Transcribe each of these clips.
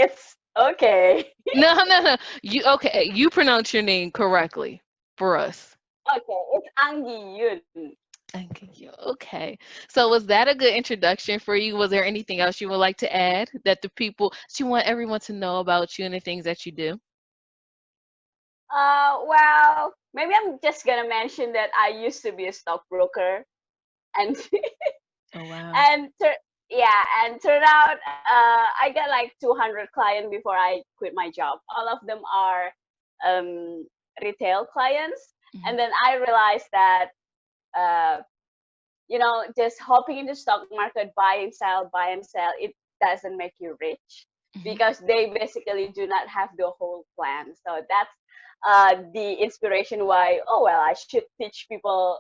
it's okay. No, no, no. You okay? You pronounce your name correctly for us. Okay, it's Anggi Yun. Thank you. Okay. So was that a good introduction for you? Was there anything else you would like to add that the people that you want everyone to know about you and the things that you do? Well, maybe I'm just gonna mention that I used to be a stockbroker, and Oh wow. and yeah, and turned out I got like 200 clients before I quit my job. All of them are um, retail clients, Hmm. and then I realized that uh, just hopping in the stock market, buy and sell, it doesn't make you rich Hmm. because they basically do not have the whole plan. So that's the inspiration why, oh, well, I should teach people,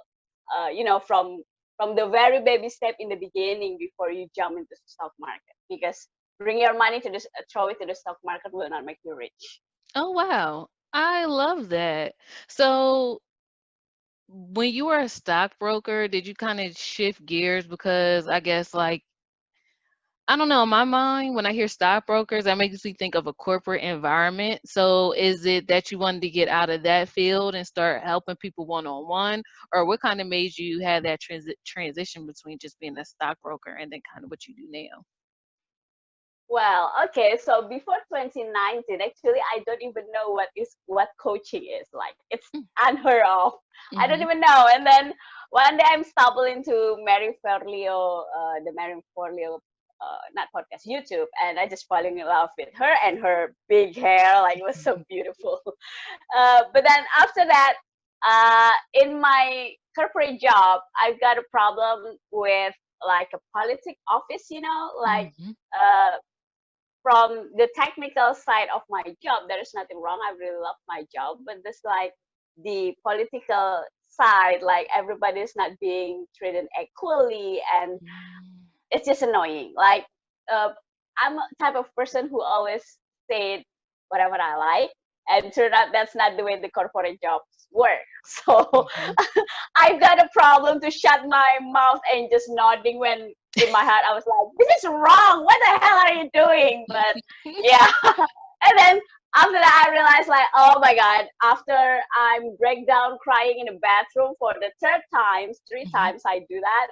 from the very baby step in the beginning before you jump into the stock market. Because bring your money to this, throw it to the stock market will not make you rich. Oh wow. I love that. So when you were a stockbroker, did you kind of shift gears because I guess like I don't know, in my mind, when I hear stockbrokers, that makes me think of a corporate environment. So is it that you wanted to get out of that field and start helping people one on one, or what kind of made you have that transition between just being a stockbroker and then kind of what you do now? Well, okay, so before 2019, actually, I don't even know what coaching is like. It's unheard of. I don't Mm-hmm. even know. And then one day I'm stumbling into Mary Forleo, the Mary Forleo, not podcast, YouTube, and I just falling in love with her and her big hair. Like, it was so beautiful. But then after that, in my corporate job, I've got a problem with like a politic office, like. Mm-hmm. Uh, from the technical side of my job, there is nothing wrong. I really love my job, but there's like the political side, like everybody's not being treated equally, and it's just annoying. Like, uh, I'm a type of person who always say whatever I like, and turn out that's not the way the corporate jobs work. So Mm-hmm. I've got a problem to shut my mouth and just nodding when in my heart I was like, this is wrong. What the hell are you doing? But yeah. And then after that, I realized like, oh my God, after I'm break down crying in the bathroom for the third times, three Mm-hmm. times I do that,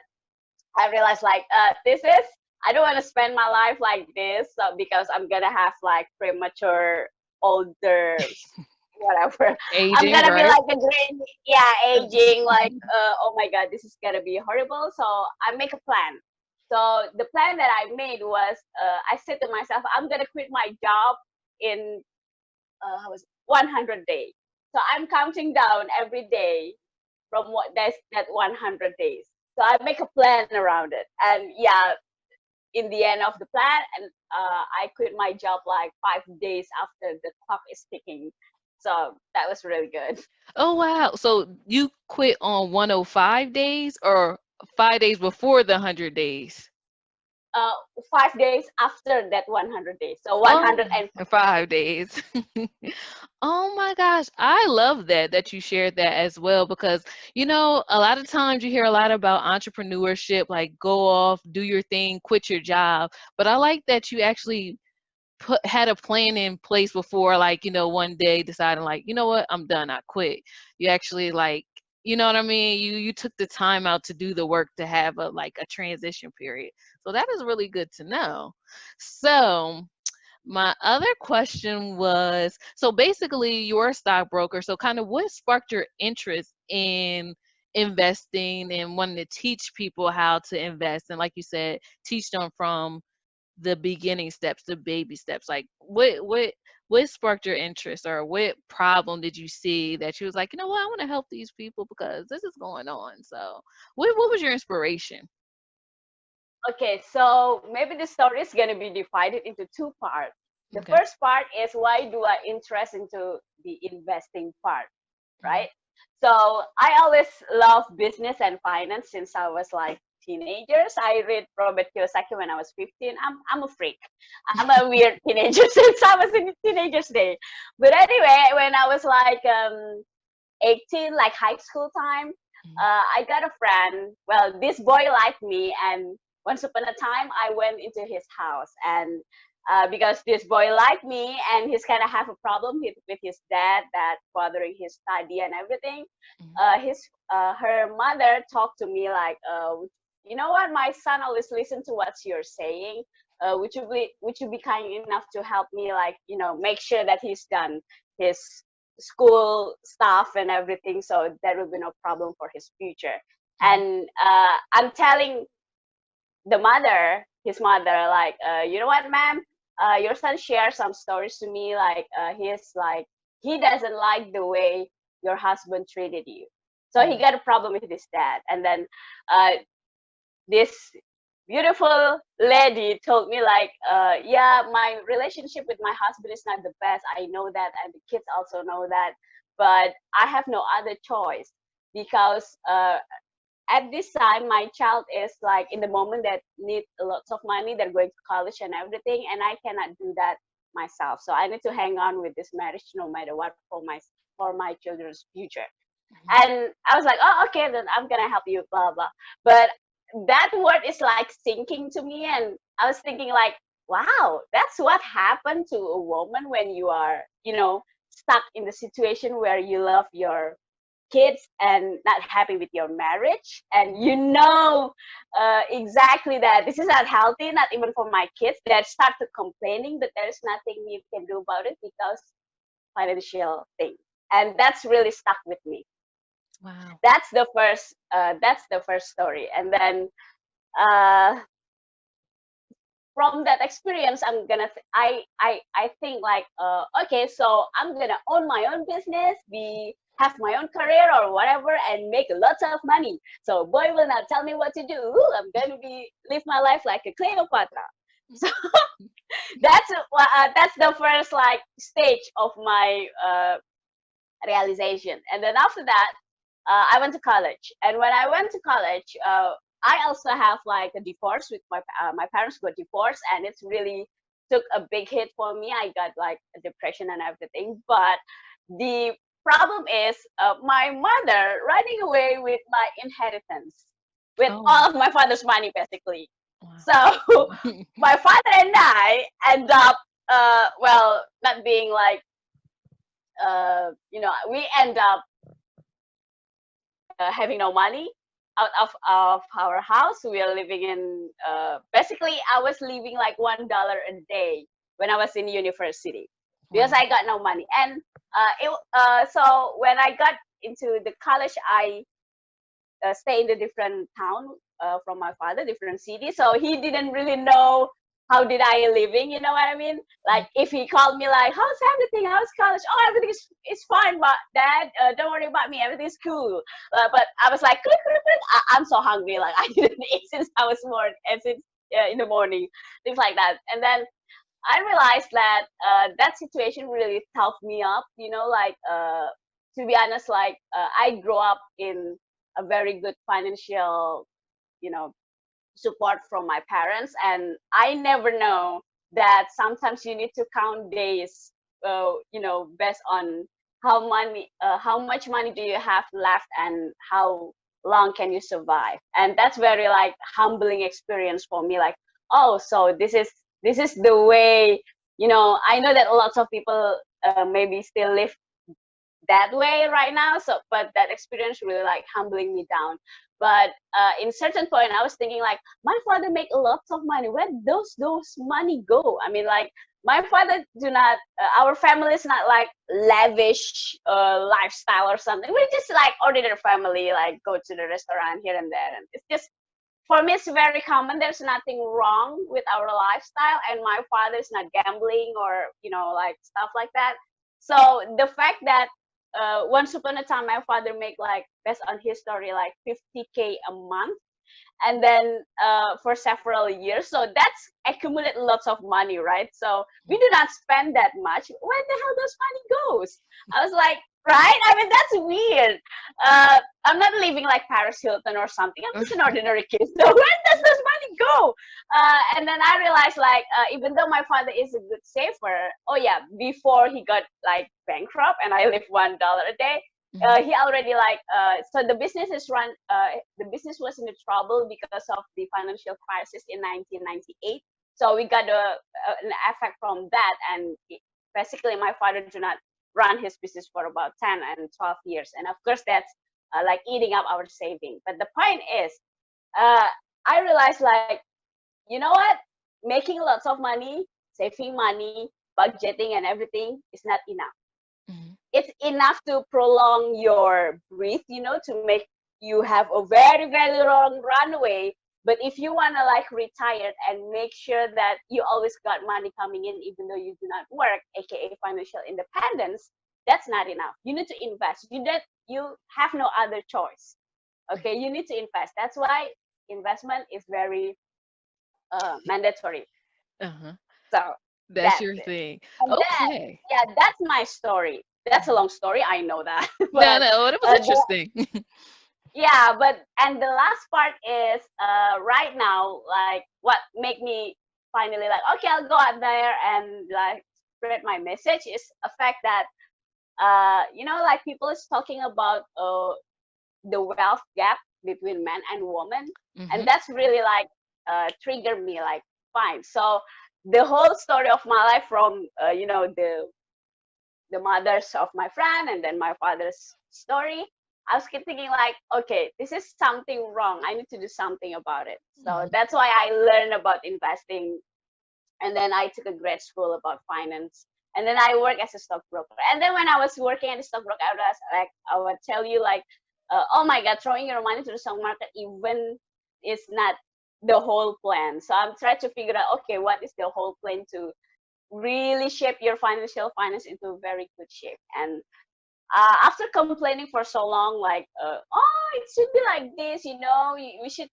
I realized like, I don't want to spend my life like this, so, because I'm gonna have like premature older whatever. I'm Aging, gonna be right? like a green, yeah, aging. Like, oh my God, this is gonna be horrible. So I make a plan. So the plan that I made was, I said to myself, I'm gonna quit my job in how was it? 100 days. So I'm counting down every day from what that's that 100 days. So I make a plan around it, and yeah, in the end of the plan, and I quit my job like 5 days after the clock is ticking. So that was really good. Oh wow. So you quit on 105 days or 5 days before the 100 days? Uh, 5 days after that 100 days. So Oh, 105 days. 5 days. Oh my gosh, I love that you shared that as well because a lot of times you hear a lot about entrepreneurship, like go off, do your thing, quit your job. But I like that you actually had a plan in place before, like one day deciding, like, you know what, I'm done, I quit. You actually, like, you know what I mean, you took the time out to do the work to have a, like, a transition period. So that is really good to know. So my other question was, so basically you're a stockbroker, so kind of what sparked your interest in investing and wanting to teach people how to invest, and like you said, teach them from the beginning steps, the baby steps. Like what sparked your interest, or what problem did you see that you was like, what, I want to help these people because this is going on. So what was your inspiration? Okay, so maybe the story is gonna be divided into two parts. The Okay. first part is why do I interest into the investing part, Mhm. right? So I always love business and finance since I was like teenagers. I read Robert Kiyosaki when I was 15. I'm a freak. I'm a weird teenager since I was in teenagers day. But anyway, when I was like 18, like high school time, Mhm. I got a friend. Well, this boy liked me, and once upon a time, I went into his house, and because this boy liked me, and he's kind of have a problem with his dad that bothering his study and everything. His Her mother talked to me like, you know what, my son always listen to what you're saying. Would you be kind enough to help me, like, make sure that he's done his school stuff and everything, so there will be no problem for his future. And I'm telling the mother, his mother, like, you know what, ma'am, your son shares some stories to me, like, he doesn't like the way your husband treated you, so he got a problem with his dad. And then this beautiful lady told me like, yeah, my relationship with my husband is not the best, I know that, and the kids also know that, but I have no other choice, because at this time my child is like in the moment that need lots of money, they're going to college and everything, and I cannot do that myself, so I need to hang on with this marriage no matter what, for my children's future. And I was like, oh, okay, then I'm gonna help you, blah blah. But that word is like sinking to me, and I was thinking like, wow, that's what happened to a woman when you are, stuck in the situation where you love your kids and not happy with your marriage, and exactly that this is not healthy, not even for my kids, that start to complaining, but there's nothing you can do about it because financial thing. And that's really stuck with me. Wow. That's the first story. And then uh from that experience, I think like, okay, so I'm gonna own my own business, be have my own career or whatever, and make lots of money, so boy will not tell me what to do. I'm gonna be live my life like a Cleopatra. So that's the first like stage of my realization. And then after that, I went to college. And when I went to college, I also have like a divorce with my parents got divorced, and it's really took a big hit for me. I got like a depression and everything. But the problem is, my mother running away with my inheritance, with Oh, all of my father's money, basically. wow. So my father and I end up, well, not being like, we end up having no money out of our house. We are living in, basically, I was living like $1 a day when I was in university, because Wow. I got no money. And so when I got into the college, I stay in a different town from my father, different city. So he didn't really know how did I living. You know what I mean? Like if he called me like, "How's everything? How's college? Oh, everything is fine, but Dad, don't worry about me. Everything's cool." But I was like, "Click, click, click. I'm so hungry. Like I didn't eat since I was born, and since in the morning, things like that." And then I realized that that situation really toughed me up. Like, to be honest, like, I grew up in a very good financial, you know, support from my parents, and I never know that sometimes you need to count days, based on how much money do you have left, and how long can you survive. And that's very like humbling experience for me. Like, oh, so this is the way. I know that lots of people maybe still live that way right now. So but that experience really like humbling me down. But in certain point I was thinking like, my father make a lot of money, where those money go? I mean, like, my father do not, our family is not like lavish lifestyle or something. We're just like ordinary family, like go to the restaurant here and there, and it's just, for me it's very common. There's nothing wrong with our lifestyle, and my father is not gambling or like stuff like that. So the fact that once upon a time my father make like, based on his story, like 50K a month, and then for several years, so that's accumulate lots of money, right? So we do not spend that much. Where the hell does money goes? I was like, right, I mean, that's weird. I'm not living like Paris Hilton or something. I'm just an ordinary kid, so where does this money go? And then I realized like, even though my father is a good saver, oh yeah, before he got like bankrupt and I live $1 a day, he already like, so the business was in the trouble because of the financial crisis in 1998. So we got an effect from that, and basically my father do not run his business for about 10 and 12 years, and of course that's like eating up our saving. But the point is, uh, I realized, like, you know what, making lots of money, saving money, budgeting and everything is not enough. Mhm. It's enough to prolong your breath, to make you have a very, very long runway. But if you want to like retire and make sure that you always got money coming in, even though you do not work, aka financial independence, that's not enough. You need to invest. You have no other choice. Okay, you need to invest. That's why investment is very mandatory. Uh-huh. So That's that's your it. thing. And then, Okay. yeah, that's my story. That's a Mhm. long story, I know that. No, But no, it was interesting. yeah, and the last part is right now, like what make me finally like, okay, I'll go out there and like spread my message is a fact that like people is talking about the wealth gap between men and women, and Hmm. that's really like triggered me like, fine. So the whole story of my life, from the mothers of my friend and then my father's story, I was keep thinking like, okay, this is something wrong. I need to do something about it. So Hmm. that's why I learned about investing, and then I took a grad school about finance, and then I work as a stockbroker. And then when I was working at the stockbroker, I was like, I would tell you like, oh my God, throwing your money to the stock market even is not the whole plan. So I'm trying to figure out, okay, what is the whole plan to really shape your financial finance into very good shape. And after complaining for so long, like, oh, it should be like this, we should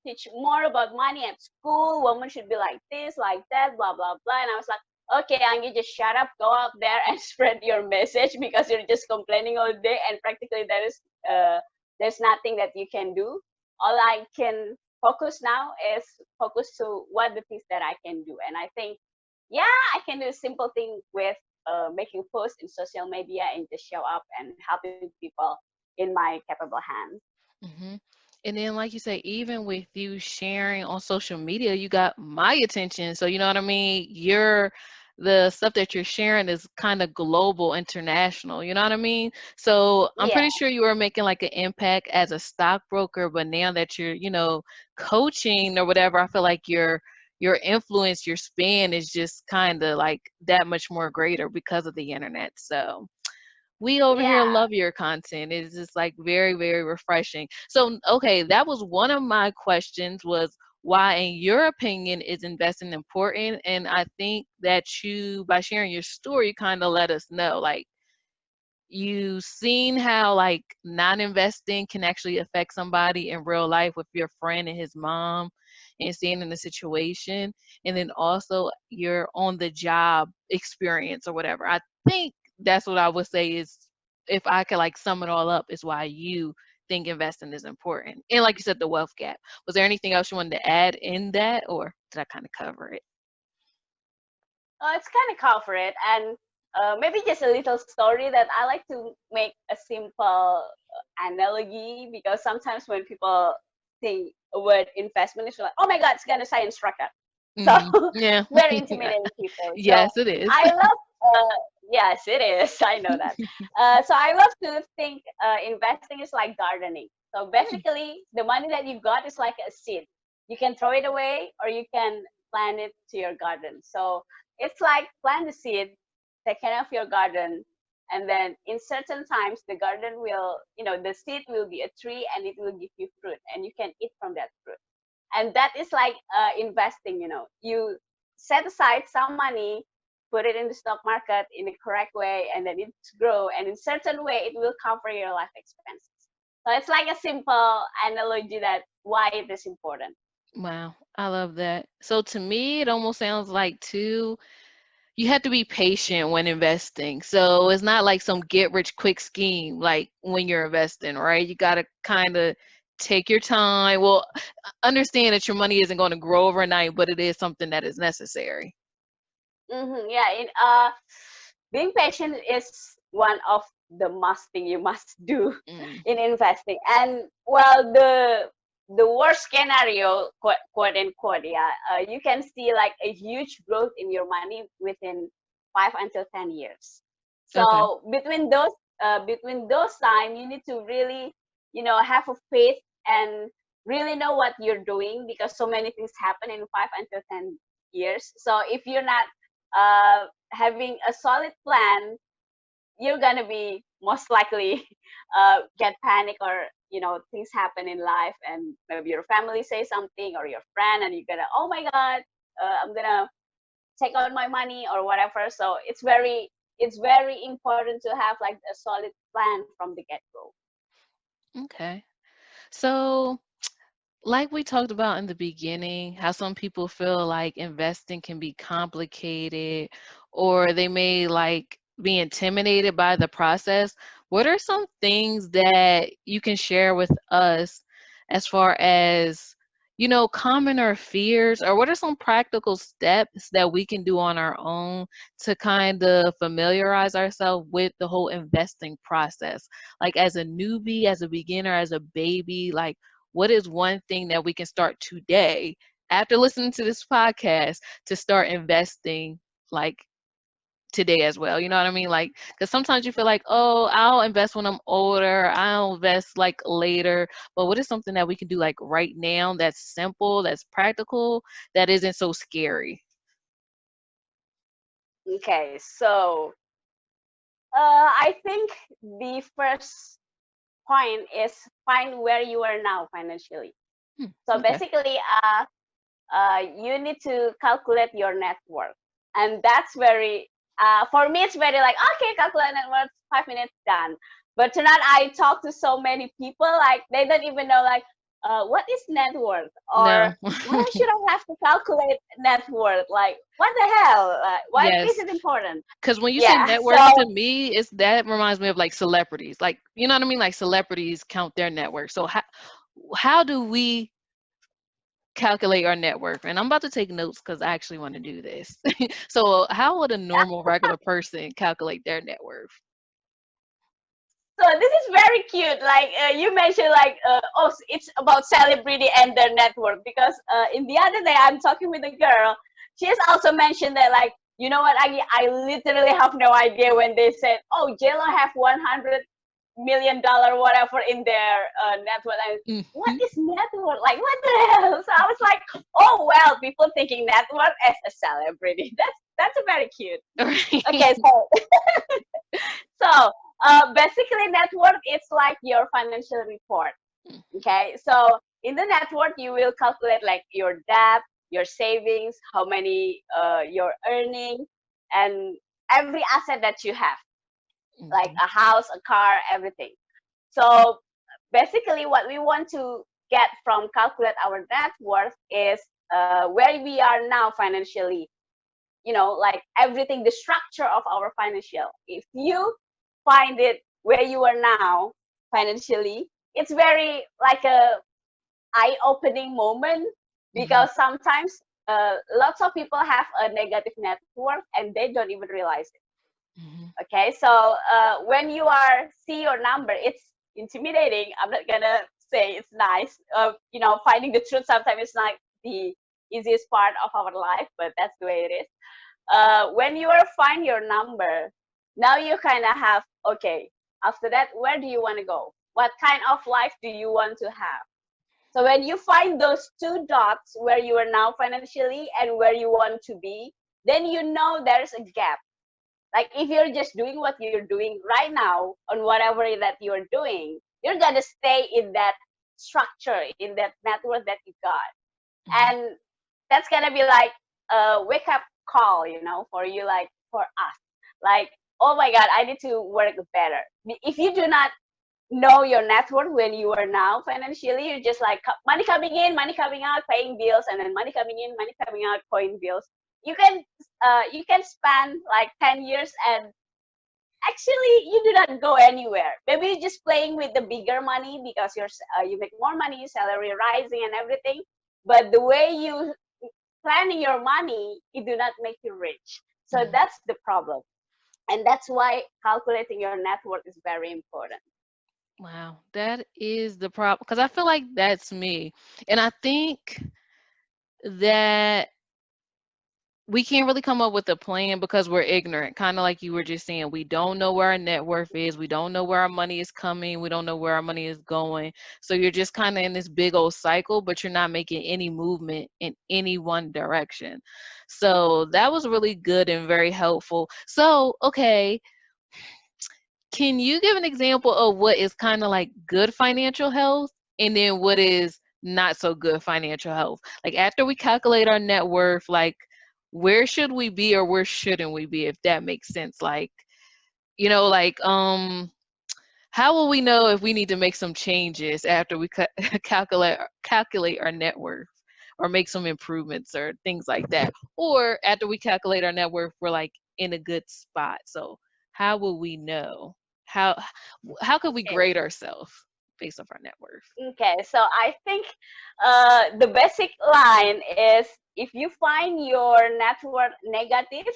teach more about money at school. Women should be like this, like that, blah blah blah. And I was like, okay, Anggi, just shut up, go out there and spread your message, because you're just complaining all day, and practically there's nothing that you can do. All I can focus now is focus to what the things that I can do, and I think, yeah, I can do a simple thing with making posts in social media and just show up and helping people in my capable hands. Hmm. And then, like you say, even with you sharing on social media, you got my attention. So, you know what I mean? The stuff that you're sharing is kind of global, international. You know what I mean? So, I'm Yeah, pretty sure you were making like an impact as a stockbroker, but now that you're, coaching or whatever, I feel like your influence, your span is just kind of like that much more greater because of the internet. So, we over here yeah. love your content. It's just like very, very refreshing. So, okay, that was one of my questions was why, in your opinion, is investing important? And I think that you, by sharing your story, kind of let us know, like, you seen how like not investing can actually affect somebody in real life with your friend and his mom and seeing in the situation, and then also your on the job experience or whatever. I think that's what I would say is, if I could like sum it all up, is why you think investing is important. And like you said, the wealth gap. Was there anything else you wanted to add in that, or did I kind of cover it? It's kind of cover it, and maybe just a little story that I like to make a simple analogy, because sometimes when people think a word investment, it's like, oh my God, it's gonna say instructor. So Hmm. Yeah. very intimidating people. So Yes, it is. I love, yes, it is. I know that. So I love to think investing is like gardening. So basically, the money that you got is like a seed. You can throw it away, or you can plant it to your garden. So it's like plant the seed, take care of your garden, and then in certain times the garden will, the seed will be a tree and it will give you fruit, and you can eat from that fruit. And that is like investing. You set aside some money, put it in the stock market in the correct way, and then it's grow, and in certain way it will cover your life expenses. So it's like a simple analogy that why it is important. Wow, I love that. So to me, it almost sounds like too, you have to be patient when investing. So it's not like some get rich quick scheme like when you're investing, right? You got to kind of take your time. Well, understand that your money isn't going to grow overnight, but it is something that is necessary. Yeah, being patient is one of the must thing you must do Mm. in investing. And well, the worst scenario, quote unquote, yeah, you can see like a huge growth in your money within 5 until 10 years. Okay. So between those time, you need to really, have a faith and really know what you're doing, because so many things happen in 5 until 10 years. So if you're not having a solid plan, you're gonna be most likely get panic, or things happen in life, and maybe your family say something, or your friend, and you're gonna, oh my god, I'm gonna take out my money or whatever. So it's very important to have like a solid plan from the get-go. Okay. So, like we talked about in the beginning, how some people feel like investing can be complicated or they may like be intimidated by the process. What are some things that you can share with us as far as, common or fears, or what are some practical steps that we can do on our own to kind of familiarize ourselves with the whole investing process? Like as a newbie, as a beginner, as a baby, like what is one thing that we can start today after listening to this podcast to start investing like today as well? You know what I mean? Like, because sometimes you feel like, oh, I'll invest when I'm older, I'll invest like later. But what is something that we can do like right now that's simple, that's practical, that isn't so scary? Okay, so I think the first point is find where you are now financially. Hmm, So okay. basically, you need to calculate your net worth, and that's very for me it's very like, okay, calculate net worth, 5 minutes done. But tonight I talked to so many people, like they don't even know like what is net worth, or No. why should I have to calculate net worth, like what the hell, why is Yes. it important? Because when you say Yeah. net So worth to me, it's that reminds me of like celebrities. Like, you know what I mean? Like celebrities count their net worth. So how do we calculate our net worth? And I'm about to take notes because I actually want to do this. So how would a normal regular person calculate their net worth? So this is very cute. Like you mentioned, like it's about celebrity and their network. Because in the other day, I'm talking with a girl. She has also mentioned that, like, you know what, I literally have no idea when they said, oh, JLo have $100 million whatever in their net worth. And what Mhm. is net worth? Like, what the hell? So I was like, oh well, people thinking net worth as a celebrity. That's very cute. Okay, Right. so so basically, net worth it's like your financial report. Okay, so in the net worth, you will calculate like your debt, your savings, how many you're earning, and every asset that you have, like Mhm. a house, a car, everything. So basically, what we want to get from calculate our net worth is where we are now financially, like everything, the structure of our financial. If you find it where you are now financially, it's very like a eye-opening moment, Mhm. because sometimes lots of people have a negative network and they don't even realize it. Mhm. Okay, so when you are see your number, it's intimidating. I'm not gonna say it's nice. Finding the truth sometimes is not the easiest part of our life, but that's the way it is. When you are find your number, now you kind of have, okay, after that, where do you want to go? What kind of life do you want to have? So when you find those two dots where you are now financially and where you want to be, then you know there's a gap. Like if you're just doing what you're doing right now on whatever that you're doing, you're gonna stay in that structure, in that network that you got. Mhm. And that's gonna be like a wake up call, for you, like for us. Like, oh my god, I need to work better. If you do not know your net worth when you are now financially, you're just like money coming in, money coming out, paying bills, and then money coming in, money coming out, paying bills. You can span like 10 years, and actually you do not go anywhere. Maybe you're just playing with the bigger money because you make more money, salary rising and everything. But the way you planning your money, it do not make you rich. So Mhm. that's the problem, and that's why calculating your net worth is very important. Wow, that is the problem because I feel like that's me. And I think that we can't really come up with a plan because we're ignorant. Kind of like you were just saying, we don't know where our net worth is. We don't know where our money is coming. We don't know where our money is going. So you're just kind of in this big old cycle, but you're not making any movement in any one direction. So that was really good and very helpful. So, okay, can you give an example of what is kind of like good financial health and then what is not so good financial health? Like after we calculate our net worth, like where should we be or where shouldn't we be, if that makes sense? Like, like how will we know if we need to make some changes after we calculate our net worth or make some improvements or things like that? Or after we calculate our net worth, we're like in a good spot. So how will we know? How how could we Okay. grade ourselves based off our net worth? Okay, so I think the basic line is if you find your net worth negative,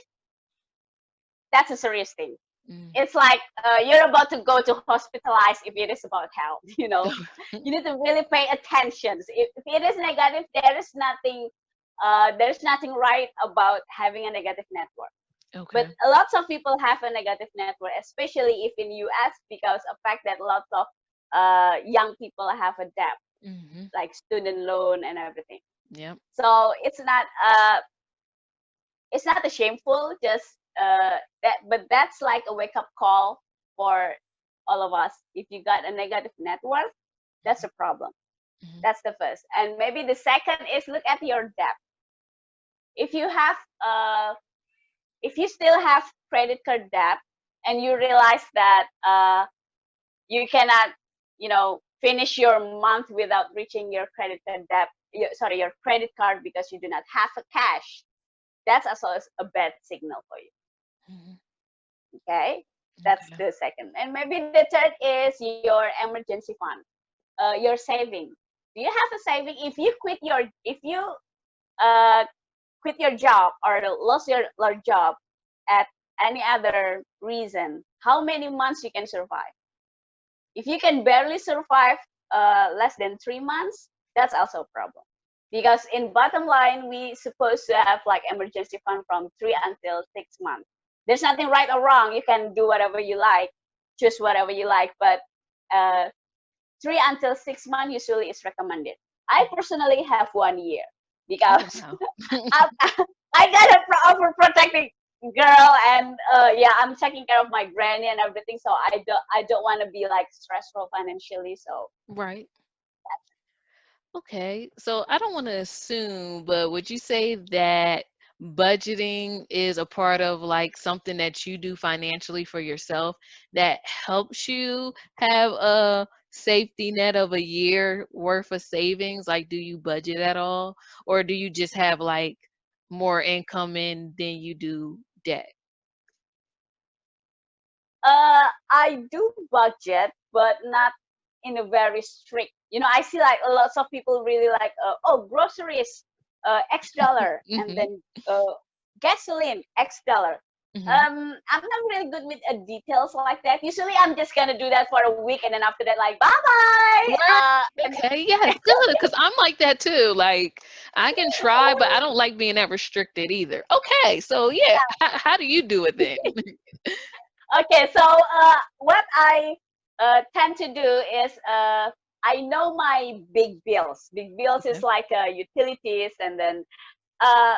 that's a serious thing. Mm. It's like you're about to go to hospitalize if it is about health. You need to really pay attention. So if it is negative, there's nothing right about having a negative net worth. But Okay. a lots of people have a negative net worth, especially if in US, because of fact that lots of young people have a debt, Hmm. like student loan and everything. Yep. So it's not a shameful, just but that's like a wake up call for all of us. If you got a negative net worth, that's a problem. Hmm. That's the first. And maybe the second is look at your debt. If you have if you still have credit card debt and you realize that you cannot finish your month without reaching your credit card debt, your credit card, because you do not have a cash, that's also a bad signal for you. Hmm. Okay, that's Okay. the second. And maybe the third is your emergency fund, your saving. Do you have a saving? If you uh, quit your job or lost your job at any other reason, how many months you can survive? If you can barely survive less than 3 months, that's also a problem. Because in bottom line, we supposed to have like emergency fund from 3 until 6 months. There's nothing right or wrong. You can do whatever you like, choose whatever you like, but uh, 3 until 6 months usually is recommended. I personally have 1 year Oh because wow. I, I got a overprotecting girl, and yeah, I'm taking care of my granny and everything, so I don't want to be like stressful financially. So Right. Okay, so I don't want to assume, but would you say that budgeting is a part of like something that you do financially for yourself that helps you have a safety net of a year worth of savings? Like, do you budget at all, or do you just have like more income in than you do debt? I do budget, but not in a very strict. I see like lots of people really like, oh, groceries, X dollar, and Hmm. then gasoline, X dollar. Hmm. I'm not really good with details like that. Usually, I'm just gonna do that for a week, and then after that, like, bye bye. Right. And Okay. Yes. Good. Because I'm like that too. Like I can try, but I don't like being that restricted either. Okay. So yeah. How do you do it then? okay, so what I tend to do is I know my big bills. Big bills is Okay. like utilities, and then uh,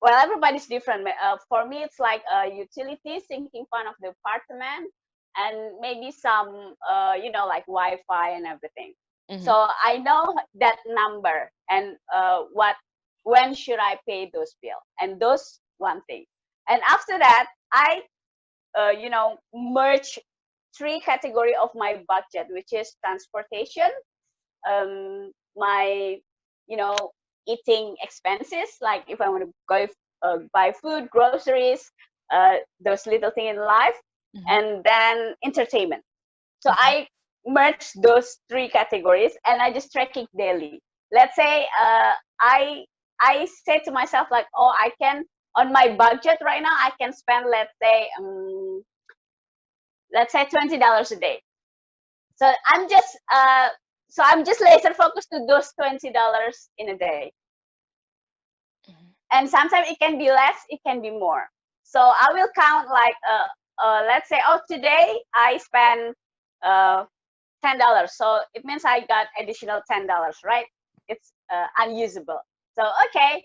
well, everybody's different. For me, it's like utilities, sinking fund of the apartment, and maybe some, like Wi-Fi and everything. Hmm. So I know that number, and when should I pay those bills, and those one thing. And after that, I merge three category of my budget, which is transportation, my eating expenses, like if I want to go buy food, groceries, those little things in life, Hmm. and then entertainment. So Okay. I merge those three categories, and I just track it daily. Let's say I say to myself like, oh, I can, on my budget right now, I can spend, let's say $20 a day. So I'm just laser focused to those $20 in a day. Mhm. And sometimes it can be less, it can be more. So I will count like let's say, oh, today I spent uh $10. So it means I got additional $10, right? It's unusable. So okay,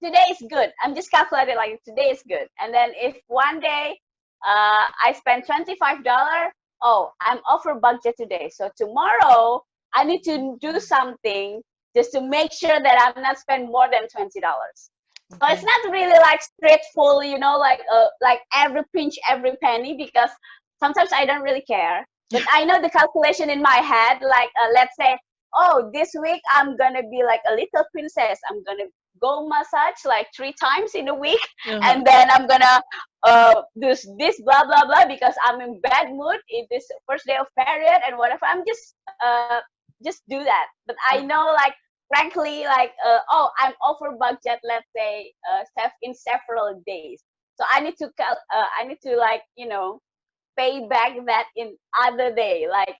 today is good. I'm just calculating like today is good. And then if one day I spend $25, oh, I'm over budget today. So tomorrow I need to do something just to make sure that I'm not spend more than $20. So it's Okay. not really like straightforward, like every pinch, every penny, because sometimes I don't really care. But I know the calculation in my head, like let's say, oh, this week I'm gonna be like a little princess. I'm gonna go massage like 3 times in a week, Uh-huh. and then I'm gonna do this blah blah blah because I'm in bad mood in this first day of period and whatever. I'm just do that. But I know, like, frankly, like I'm over budget. Let's say in several days, so I need to, like, pay back that in other day. Like,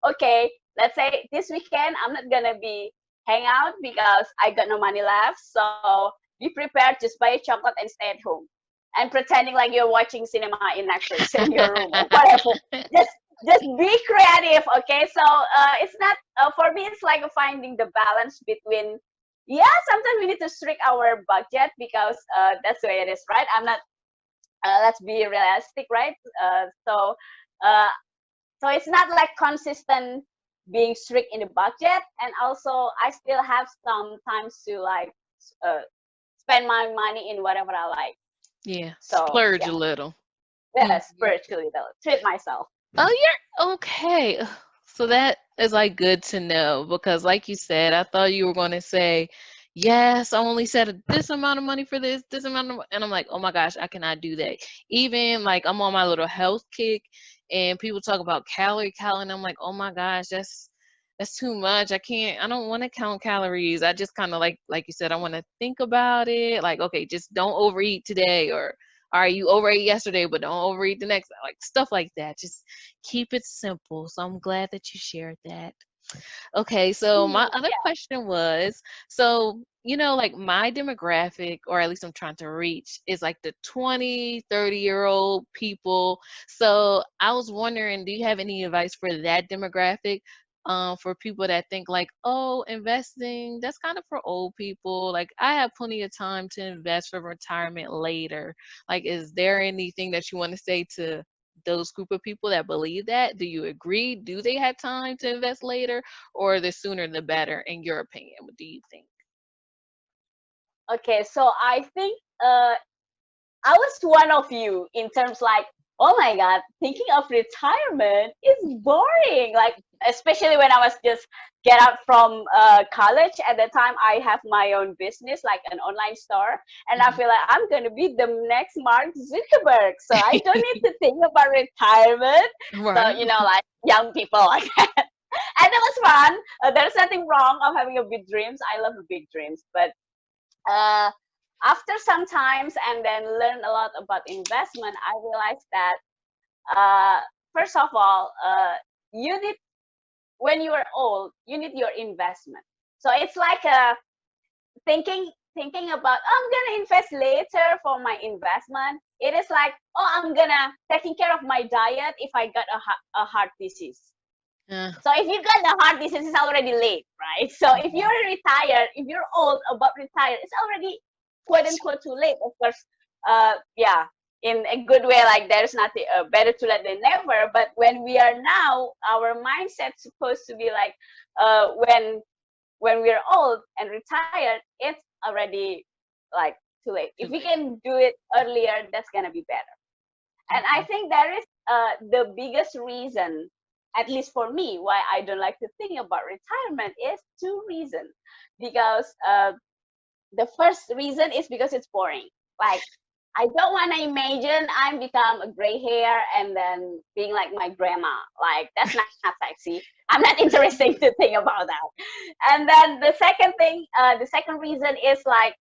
okay, let's say this weekend I'm not gonna be hang out because I got no money left. So be prepared, just buy a chocolate and stay at home, and pretending like you're watching cinema in Netflix in your room or whatever. Just just be creative, okay? So it's not for me. It's like finding the balance between. Yeah, sometimes we need to strict our budget because that's the way it is, right? I'm not let's be realistic, right? Uh, so it's not like consistent being strict in the budget, and also I still have some times to, like, uh, spend my money in whatever I like. Yeah, So splurge yeah, a little. yeah, Mm. spiritually though, treat myself. Oh, you're okay. So that is like good to know because, like you said, I thought you were going to say, yes, I only set this amount of money for this amount of, and I'm like, oh my gosh, I cannot do that. Even like I'm on my little health kick, and people talk about calorie counting. I'm like, oh my gosh, that's too much. I can't. I don't want to count calories. I just kind of like you said, I want to think about it. Like, okay, just don't overeat today, or all right, you overate yesterday, but don't overeat the next. Like stuff like that. Just keep it simple. So I'm glad that you shared that. Okay, so my other Yeah. question was, so, like my demographic, or at least I'm trying to reach, is like the 20, 30-year-old people. So I was wondering, do you have any advice for that demographic? For people that think like, oh, investing, that's kind of for old people. Like I have plenty of time to invest for retirement later. Like, is there anything that you want to say to those group of people that believe that? Do you agree? Do they have time to invest later, or the sooner the better, in your opinion? What do you think? Okay, so I think I was one of you in terms like, oh my God, thinking of retirement is boring. Like, especially when I was just get out from college. At the time, I have my own business, like an online store, and I Mhm. feel like I'm gonna be the next Mark Zuckerberg. So I don't need to think about retirement. So, Right. like young people like that. And it was fun. There's nothing wrong of having a big dreams. I love big dreams, but uh, after some times and then learn a lot about investment, I realized that uh, first of all, you need, when you are old, you need your investment. So it's like thinking about, oh, I'm gonna invest later for my investment. It is like, oh, I'm gonna taking care of my diet if I got a heart disease. Uh, So if you got the heart disease, it's already late, right? So if mhm. you're retired, if you're old, about retired, it's already quote unquote too late. Of course, yeah, in a good way, like there's nothing better to late than never. But when we are now, our mindset's supposed to be like, when we're old and retired, it's already like too late. If Too we late. can do it earlier, that's gonna be better. And I Okay. think that is the biggest reason, at least for me, why I don't like to think about retirement is two reasons. Because the first reason is because it's boring. Like, I don't want to imagine I'm become a gray hair and then being like my grandma. Like, that's not sexy. I'm not interested to think about that. And then the second reason is like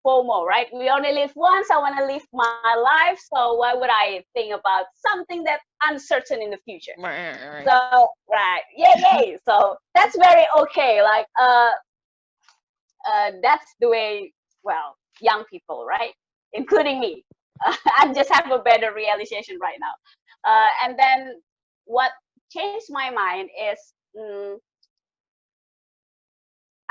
FOMO, right? We only live once. I want to live my life. So why would I think about something that's uncertain in the future? Right. So, right. Yay. So that's very okay. Like, that's the way, well, young people, right? Including me. I just have a better realization right now. And then what changed my mind is, mm,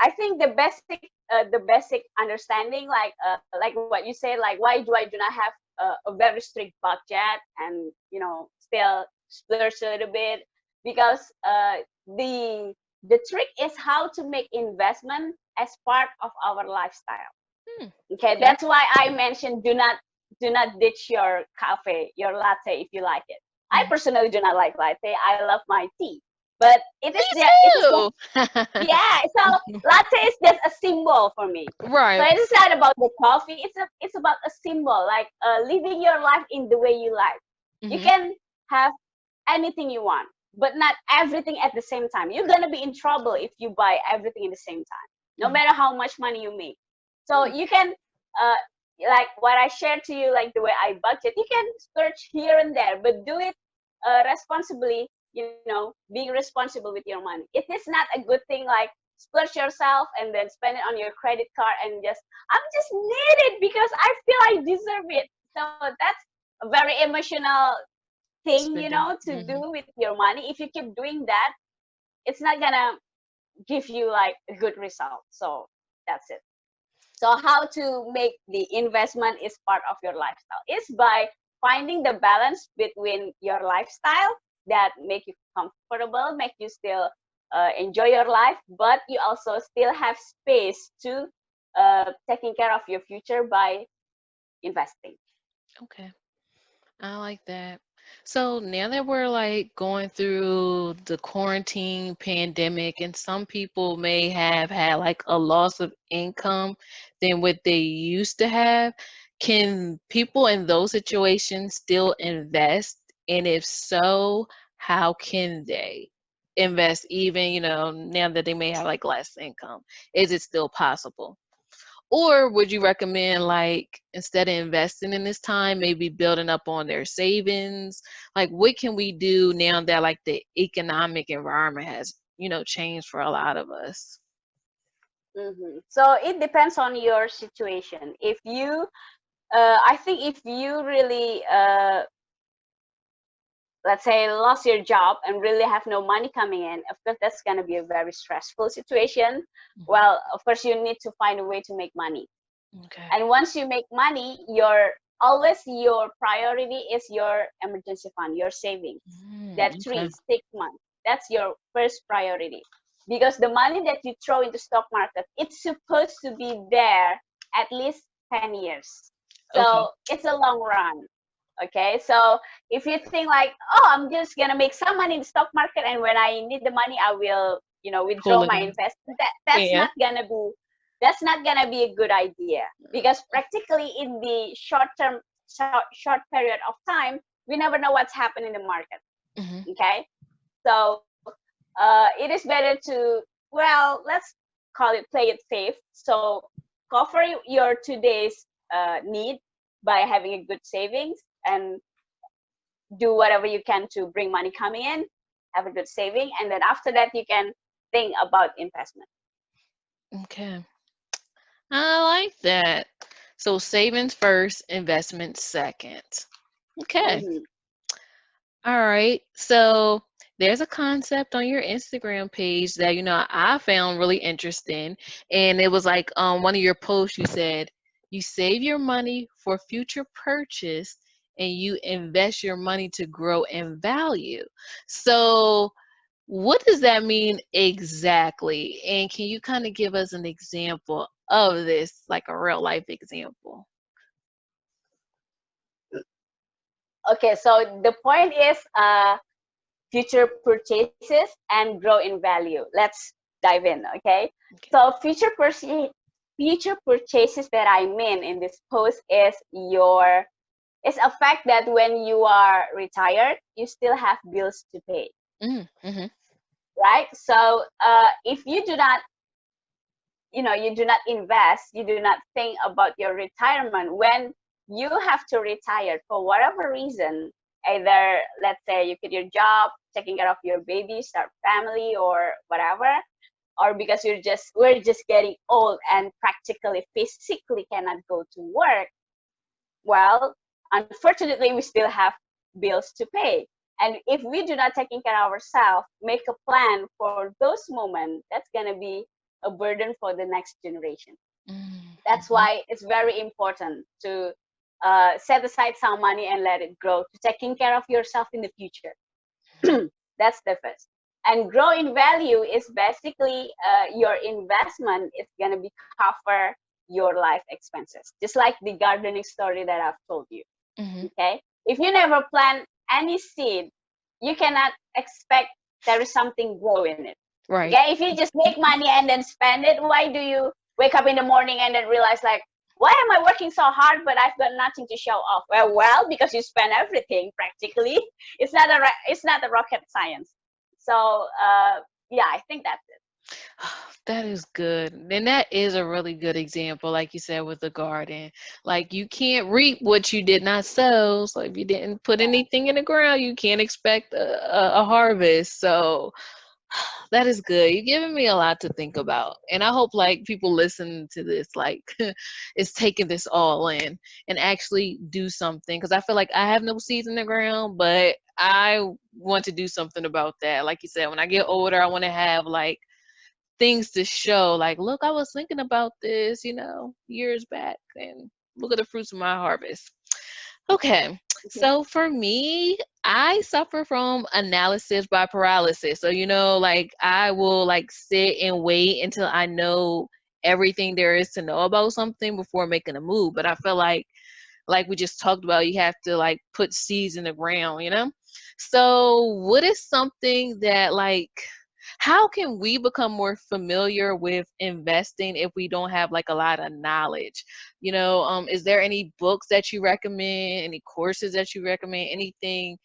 I think the basic understanding, like what you say, like why do not have a very strict budget and still splurge a little bit, because the the trick is how to make investment as part of our lifestyle. Hmm. Okay, Okay. that's why I mentioned do not ditch your cafe, your latte if you like it. I Mhm. personally do not like latte. I love my tea, but Me it is just, too. yeah. So latte is just a symbol for me. So Right. it's not about the coffee. It's about a symbol, like living your life in the way you like. You Hmm. can have anything you want, but not everything at the same time. You're gonna be in trouble if you buy everything at the same time, no Hmm. matter how much money you make. So you can, uh, like what I shared to you, like the way I budget. You can splurge here and there, but do it responsibly. Being responsible with your money. It is not a good thing, like splurge yourself and then spend it on your credit card and I'm just need it because I feel I deserve it. So that's a very emotional thing, Spending. to do Hmm. with your money. If you keep doing that, it's not gonna give you like a good result. So that's it. So how to make the investment is part of your lifestyle is by finding the balance between your lifestyle that make you comfortable, make you still enjoy your life, but you also still have space to taking care of your future by investing. Okay. I like that. So now that we're like going through the quarantine pandemic, and some people may have had like a loss of income than what they used to have, can people in those situations still invest? And if so, how can they invest even, now that they may have like less income? Is it still possible? Or would you recommend, like, instead of investing in this time, maybe building up on their savings? Like, what can we do now that like the economic environment has, changed for a lot of us? So it depends on your situation. If you, I think if you really let's say lost your job and really have no money coming in, of course that's going to be a very stressful situation. Mhm. Well, of course you need to find a way to make money, Okay. and once you make money, your priority is your emergency fund, your savings. That Okay. 3 6 months, that's your first priority, because the money that you throw into stock market, it's supposed to be there at least 10 years. Okay. So it's a long run. Okay, so if you think like, oh, I'm just gonna make some money in the stock market, and when I need the money, I will, Pull withdraw it my in. investment. Yeah. That's not gonna be a good idea, because practically in the short period of time, we never know what's happening in the market. Hmm. Okay, so it is better to, well, let's call it play it safe. So cover your today's need by having a good savings, and do whatever you can to bring money coming in, have a good saving, and then after that you can think about investment. Okay. I like that. So savings first, investment second. Okay. Hmm. All right. So there's a concept on your Instagram page that I found really interesting, and it was like one of your posts. You said you save your money for future purchase, and you invest your money to grow in value. So what does that mean exactly? And can you kind of give us an example of this, like a real life example? Okay, so the point is future purchases and grow in value. Let's dive in. Okay, Okay. so future purchases that I mean in this post is your it's a fact that when you are retired, you still have bills to pay, Mm-hmm. right? So if you do not you do not invest, you do not think about your retirement when you have to retire for whatever reason. Either, let's say, you quit your job, taking care of your baby, start family, or whatever, or because we're just getting old and practically physically cannot go to work. Well, unfortunately, we still have bills to pay. And if we do not taking care of ourselves, make a plan for those moments, that's gonna be a burden for the next generation. That's Mm-hmm. why it's very important to set aside some money and let it grow to taking care of yourself in the future. That's the first. And grow in value is basically your investment is going to be cover your life expenses, just like the gardening story that I've told you. Mm-hmm. Okay, if you never plant any seed, you cannot expect there is something grow in it. Right. Okay, if you just make money and then spend it, why do you wake up in the morning and then realize like, why am I working so hard but I've got nothing to show off? Well, because you spend everything practically. It's not a rocket science. So yeah, I think that's it. That is good. And that is a really good example, like you said, with the garden. Like you can't reap what you did not sow. So if you didn't put Yeah. anything in the ground, you can't expect a harvest. So that is good. You're giving me a lot to think about. And I hope like people listen to this, like is taking this all in and actually do something. Cause I feel like I have no seeds in the ground, but I want to do something about that. Like you said, when I get older, I want to have like things to show like, look, I was thinking about this, years back, and look at the fruits of my harvest. Okay, Mhm. so for me, I suffer from analysis by paralysis. So like I will like sit and wait until I know everything there is to know about something before making a move. But I feel like we just talked about, you have to like put seeds in the ground. So what is something that like, how can we become more familiar with investing if we don't have like a lot of knowledge? Is there any books that you recommend, any courses that you recommend, anything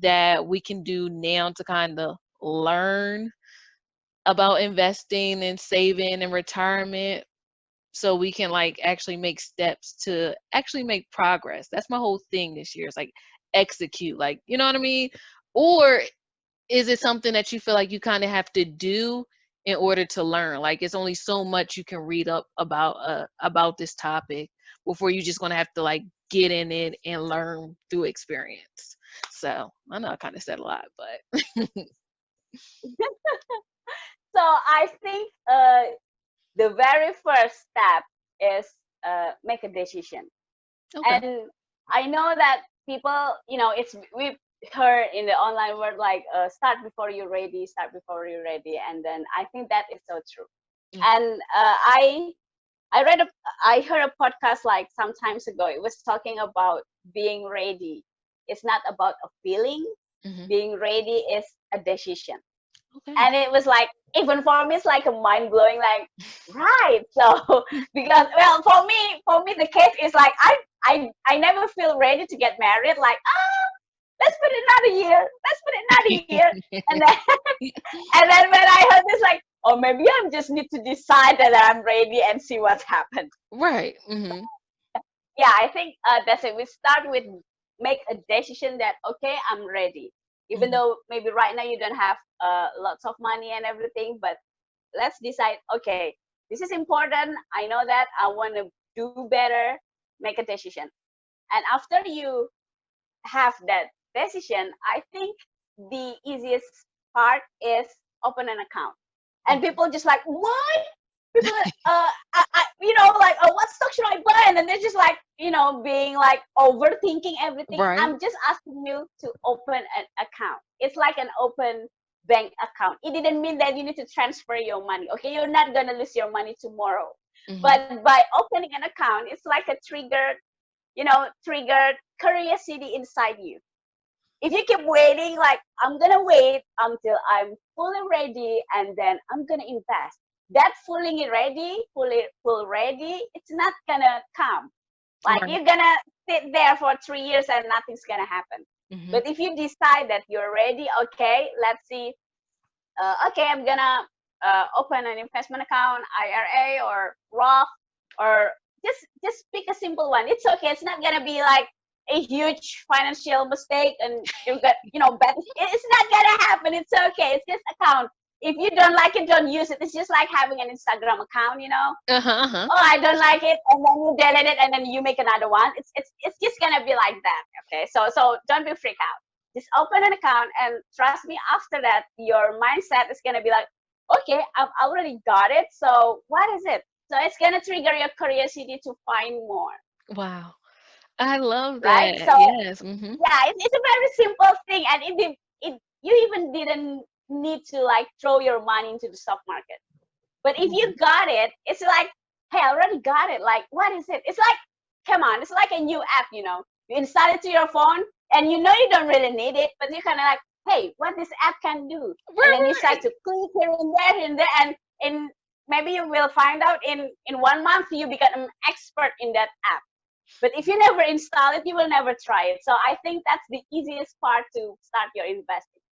that we can do now to kind of learn about investing and saving and retirement, so we can like actually make steps to actually make progress? That's my whole thing this year. It's like execute, like, you know what I mean? Or is it something that you feel like you kind of have to do in order to learn? Like it's only so much you can read up about this topic before you're just gonna have to like get in it and learn through experience. So I know I kind of said a lot, but So I think the very first step is make a decision. okay. And I know that people, it's we've heard in the online world like start before you're ready, start before you're ready, and then I think that is so true. And I read a I heard a podcast like some times ago. It was talking about being ready. It's not about a feeling. Mm-hmm. Being ready is a decision. Okay. And it was like, even for me it's like a mind blowing, like, right. So because, well, for me the case is like I never feel ready to get married, like, let's put it another year, let's put it another year. And then and then when I heard this, like, oh, maybe I just need to decide that I'm ready and see what's happened. Right. Mm-hmm. Yeah, I think that's it. We start with make a decision that, okay, I'm ready, even Mm-hmm. though maybe right now you don't have lots of money and everything, but let's decide, okay, this is important, I know that I want to do better, make a decision. And after you have that decision, I think the easiest part is open an account. And Okay. people just like, what? People, like, oh, what stock should I buy? And then they're just like, being like overthinking everything. Right. I'm just asking you to open an account. It's like an open bank account. It didn't mean that you need to transfer your money. Okay, you're not gonna lose your money tomorrow. Mm-hmm. But by opening an account, it's like a triggered curiosity inside you. If you keep waiting, like, I'm gonna wait until I'm fully ready and then I'm gonna invest. That fully ready, full ready, it's not gonna come. Like, Right. you're gonna sit there for 3 years and nothing's gonna happen. Mm-hmm. But if you decide that you're ready, okay, let's see. Okay, I'm gonna open an investment account, IRA or Roth, or just pick a simple one. It's okay. It's not gonna be like a huge financial mistake and you got bet. It's not gonna happen. It's okay. It's just account. If you don't like it, don't use it. It's just like having an Instagram account. Uh-huh, uh-huh. Oh, I don't like it, and then you delete it, and then you make another one. It's just gonna be like that. Okay, so don't be freaked out. Just open an account, and trust me. After that, your mindset is gonna be like, okay, I've already got it. So what is it? So it's gonna trigger your curiosity to find more, Wow. I love right? that. So Yes. Mm-hmm. yeah, it's a very simple thing, and you even didn't need to like throw your money into the stock market. But if you got it, it's like, hey, I already got it. Like, what is it? It's like, come on, it's like a new app. You install it to your phone, and you don't really need it, but you're kind of like, hey, what this app can do? And then you Right, start to click here and there, and maybe you will find out in 1 month you become an expert in that app. But if you never install it, you will never try it. So I think that's the easiest part to start your investing.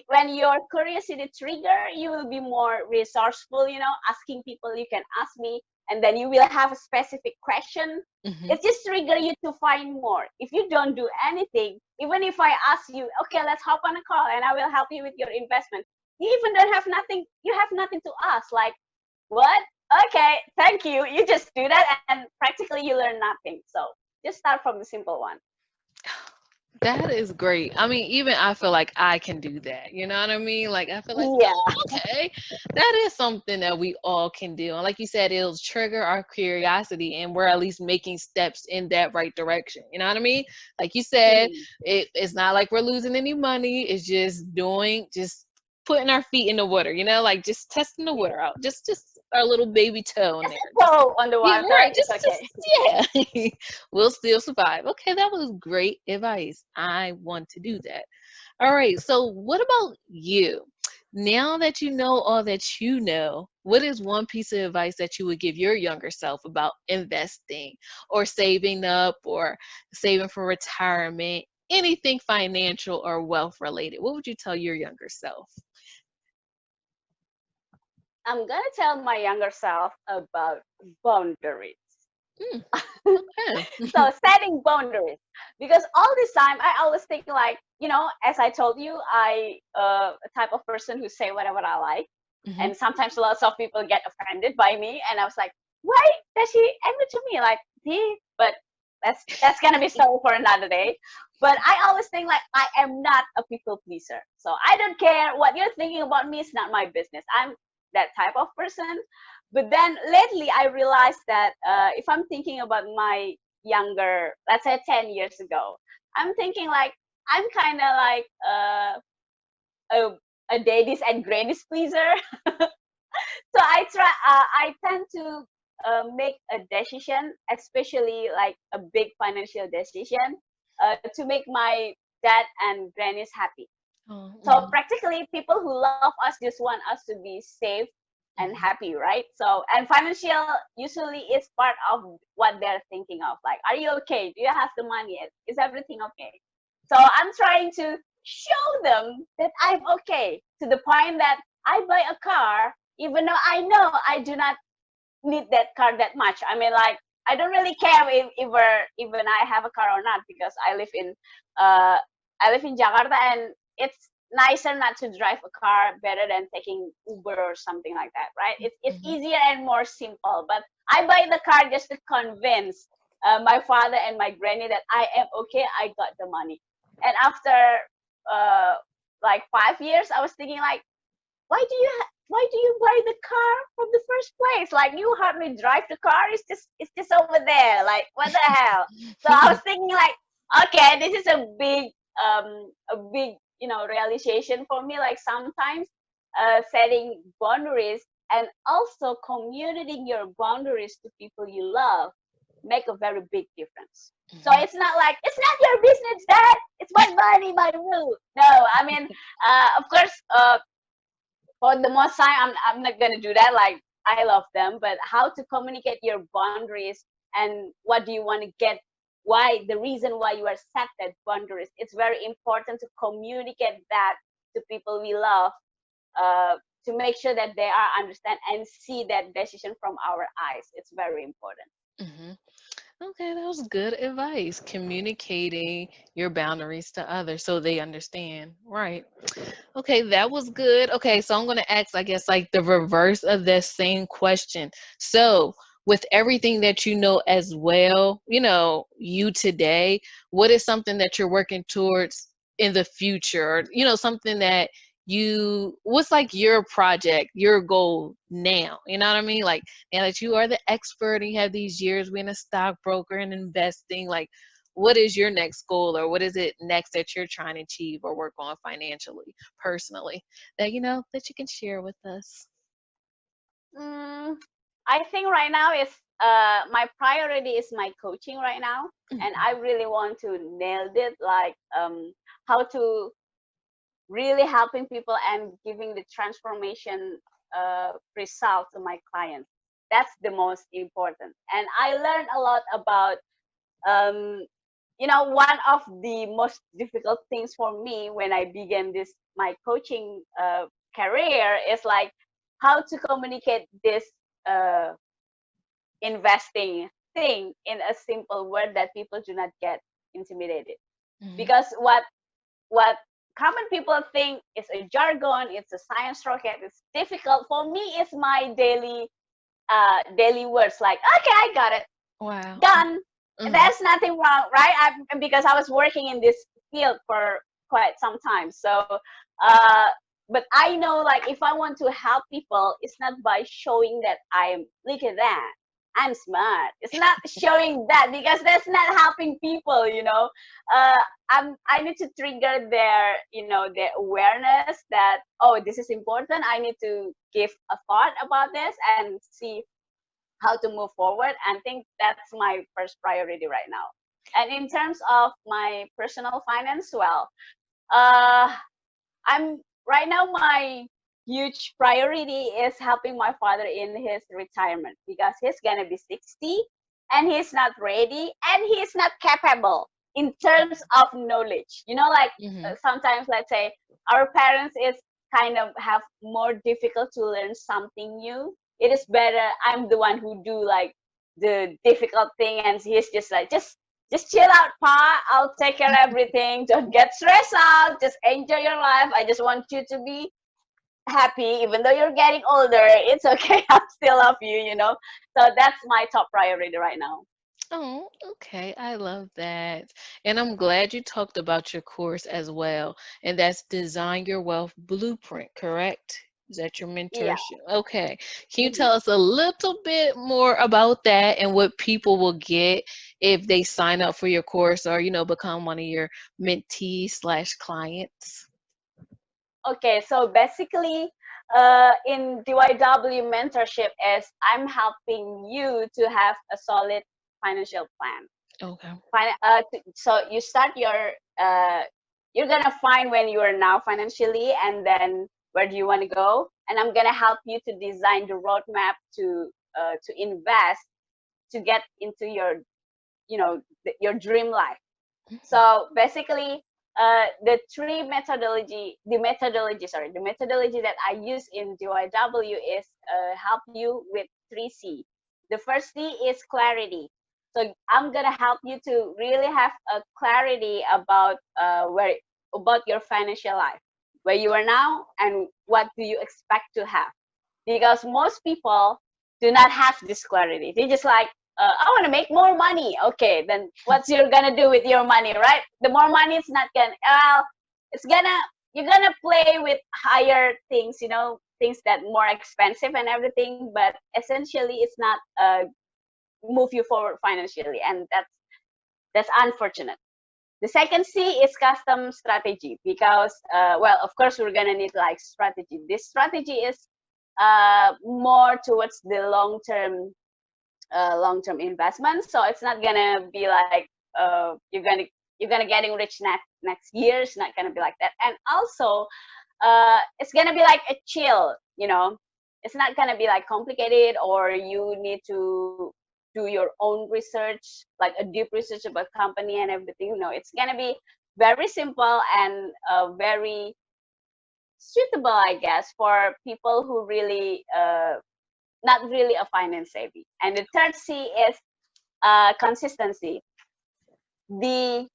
When your curiosity trigger, you will be more resourceful, asking people. You can ask me, and then you will have a specific question. right. It just trigger you to find more. If you don't do anything, even if I ask you, okay, let's hop on a call and I will help you with your investment, you even don't have nothing. You have nothing to ask. Like, what? Okay, thank you. You just do that, and practically you learn nothing. So just start from the simple one. That is great. I mean, even I feel like I can do that. You know what I mean? Like, I feel like, oh, Yeah. okay, that is something that we all can do. And like you said, it'll trigger our curiosity, and we're at least making steps in that right direction. You know what I mean? Like you said, Mhm. it's not like we're losing any money. It's just putting our feet in the water. Like just testing the Yeah. water out. Just our little baby toe in Just there. a toe on the Yeah, water. right. It's okay. Yeah. We'll still survive. Okay, that was great advice. I want to do that. All right. So, what about you? Now that you know all that you know, what is one piece of advice that you would give your younger self about investing or saving up or saving for retirement, anything financial or wealth related? What would you tell your younger self? I'm gonna tell my younger self about boundaries. Hmm, okay. So setting boundaries, because all this time I always think like, as I told you, I a type of person who say whatever I like, Hmm. and sometimes lots of people get offended by me, and I was like, why does she angry to me? Like, but that's gonna be story for another day. But I always think like I am not a people pleaser, so I don't care what you're thinking about me. It's not my business. I'm that type of person. But then lately I realized that if I'm thinking about my younger, let's say 10 years ago, I'm thinking like I'm kind of like a daddy's and granny's pleaser. So I tend to make a decision, especially like a big financial decision, to make my dad and grannies happy. Oh, So practically, people who love us just want us to be safe and mhm, happy, right? So, and financial usually is part of what they're thinking of. Like, are you okay? Do you have the money? Is everything okay? So I'm trying to show them that I'm okay, to the point that I buy a car even though I know I do not need that car that much. I mean, like, I don't really care if even I have a car or not, because uh I live in Jakarta, and it's nicer not to drive a car, better than taking Uber or something like that, right? It's mhm, easier and more simple. But I buy the car just to convince my father and my granny that I am okay. I got the money. And after uh like 5 years, I was thinking like, why do you buy the car from the first place? Like, you hardly drive the car. It's just over there. Like, what the hell? So I was thinking like, okay, this is a big realization for me. Like, sometimes setting boundaries and also communicating your boundaries to people you love make a very big difference. So mhm. it's not like, it's not your business, dad. It's my money, my rule. No, I mean, of course, for the most time, I'm not gonna do that. Like, I love them, but how to communicate your boundaries, and what do you want to get, why, the reason why you are set that boundaries, it's very important to communicate that to people we love, uh, to make sure that they are understand and see that decision from our eyes. It's very important. Hmm. Okay, that was good advice. Communicating your boundaries to others so they understand. Right. Okay, that was good. Okay, so I'm going to ask, I guess, like the reverse of that same question. So, with everything that you know as well, you today, what is something that you're working towards in the future? Or, something that what's like your project, your goal now? You know what I mean? Like, now that you are the expert and you have these years being a stockbroker and investing, like, what is your next goal, or what is it next that you're trying to achieve or work on financially, personally, that that you can share with us? Mm, I think right now is my priority is my coaching right now, and Mhm. I really want to nail it, like how to really helping people and giving the transformation result to my clients. That's the most important. And I learned a lot about um, one of the most difficult things for me when I began this my coaching career is like how to communicate this uh, investing thing in a simple word that people do not get intimidated. Mhm. Because what common people think is a jargon, it's a science rocket, it's difficult. For me, it's my daily words. Like, okay, I got it, Wow. done. Mhm. There's nothing wrong, right? Because I was working in this field for quite some time. So, uh, but I know, like, if I want to help people, it's not by showing that I'm, look at that, I'm smart. It's not showing that, because that's not helping people. Uh, I need to trigger their awareness that, oh, this is important. I need to give a thought about this and see how to move forward, and think that's my first priority right now. And in terms of my personal finance, well, uh I'm right now, my huge priority is helping my father in his retirement, because he's gonna be 60 and he's not ready and he's not capable in terms of knowledge. Like Mhm. sometimes, let's say, our parents is kind of have more difficult to learn something new. It is better I'm the one who do like the difficult thing, and he's just like, just chill out, pa. I'll take care of everything. Don't get stressed out. Just enjoy your life. I just want you to be happy, even though you're getting older. It's okay. I still love you. So that's my top priority right now. Oh, okay. I love that. And I'm glad you talked about your course as well. And that's Design Your Wealth Blueprint, correct? Is that your Yeah. mentorship? Okay. Can you Mhm. tell us a little bit more about that and what people will get if they sign up for your course, or, become one of your mentees slash clients? Okay. So basically, in DYW mentorship is I'm helping you to have a solid financial plan. Okay. So you start uh, you're gonna find when you are now financially, and then where do you want to go, and I'm gonna help you to design the roadmap to invest, to get into your dream life. So basically, the methodology that I use in DYW is help you with 3C. The first C is clarity. So I'm gonna help you to really have a clarity about your financial life, where you are now, and what do you expect to have. Because most people do not have this clarity. They just like, I want to make more money. Okay, then what's you're gonna do with your money, right? The more money, it's not gonna. Well, it's gonna you're gonna play with higher things, things that more expensive and everything. But essentially, it's not move you forward financially, and that's unfortunate. The second C is custom strategy, because, well, of course, we're gonna need like strategy. This strategy is more towards the long term investment. So it's not gonna be like you're gonna getting rich next year. It's not gonna be like that. And also, it's gonna be like a chill. It's not gonna be like complicated, or you need to do your own research, like a deep research about company and everything. It's gonna be very simple and very suitable, I guess, for people who really not really a finance savvy. And the third C is consistency. The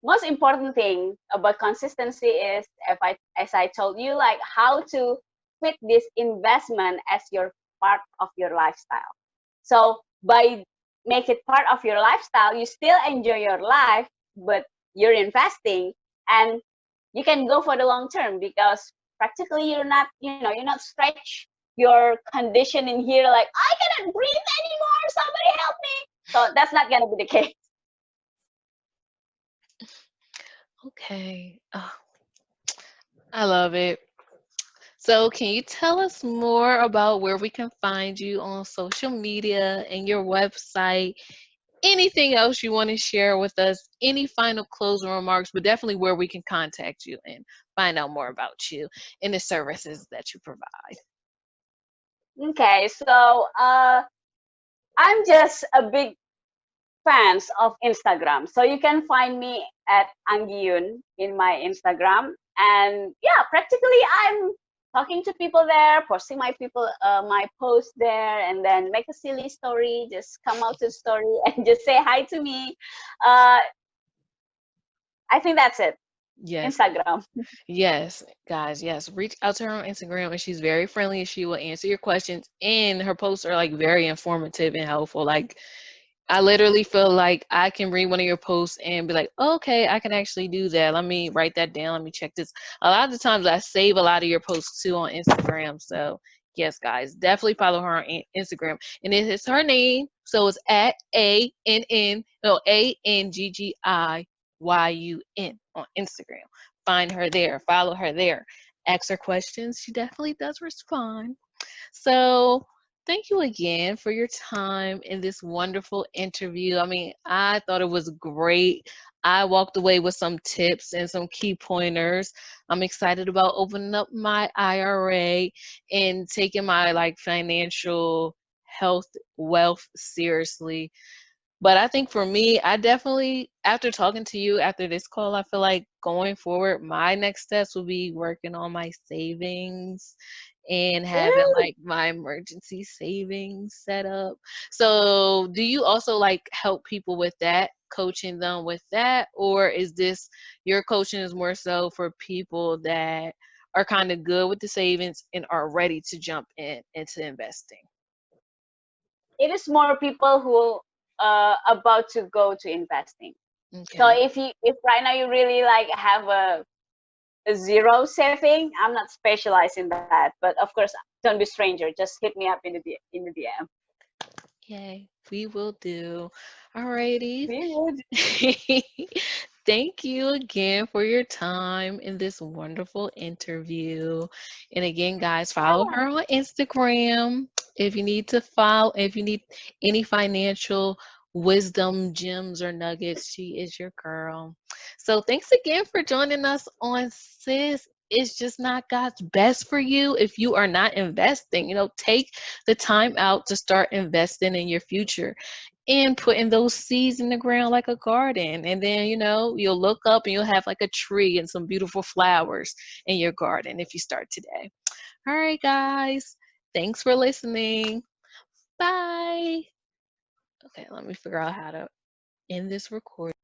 most important thing about consistency is, if I as I told you, like how to fit this investment as your part of your lifestyle. So by make it part of your lifestyle, you still enjoy your life, but you're investing, and you can go for the long term, because practically you're not stretch your condition in here like I cannot breathe anymore, somebody help me. So that's not gonna be the case. Okay. Oh, I love it. So, can you tell us more about where we can find you on social media and your website? Anything else you want to share with us? Any final closing remarks, but definitely where we can contact you and find out more about you and the services that you provide. Okay, so I'm just a big fans of Instagram. So you can find me at Anggi Yun in my Instagram. And yeah, practically I'm talking to people there, posting my post there, and then make a silly story. Just come out to the story and just say hi to me. Uh, I think that's it. Yes. Instagram. Yes, guys, yes. Reach out to her on Instagram and she's very friendly and she will answer your questions. And her posts are like very informative and helpful. Like I literally feel like I can read one of your posts and be like, okay, I can actually do that. Let me write that down. Let me check this. A lot of the times I save a lot of your posts too on Instagram. So yes, guys, definitely follow her on Instagram. And it is her name. So it's at ANNGGIYUN on Instagram. Find her there. Follow her there. Ask her questions. She definitely does respond. So, thank you again for your time in this wonderful interview. I mean, I thought it was great. I walked away with some tips and some key pointers. I'm excited about opening up my IRA and taking my like financial health wealth seriously. But I think for me, I definitely, after talking to you after this call, I feel like going forward, my next steps will be working on my savings and having Ooh, like my emergency savings set up. So, do you also like help people with that, coaching them with that? Or is this your coaching is more so for people that are kind of good with the savings and are ready to jump in into investing? it is more people who about to go to investing. So Okay. if right now you really like have a zero saving, I'm not specialized in that. But of course, don't be stranger. Just hit me up in the DM. Yay, we will do. Alrighty. We would. Thank you again for your time in this wonderful interview. And again, guys, follow Yeah. her on Instagram if you need to follow, if you need any financial wisdom, gems, or nuggets, she is your girl. So thanks again for joining us on Sis. It's just not God's best for you if you are not investing. Take the time out to start investing in your future and putting those seeds in the ground like a garden. And then, you'll look up and you'll have like a tree and some beautiful flowers in your garden if you start today. All right, guys. Thanks for listening. Bye. Okay, let me figure out how to end this recording.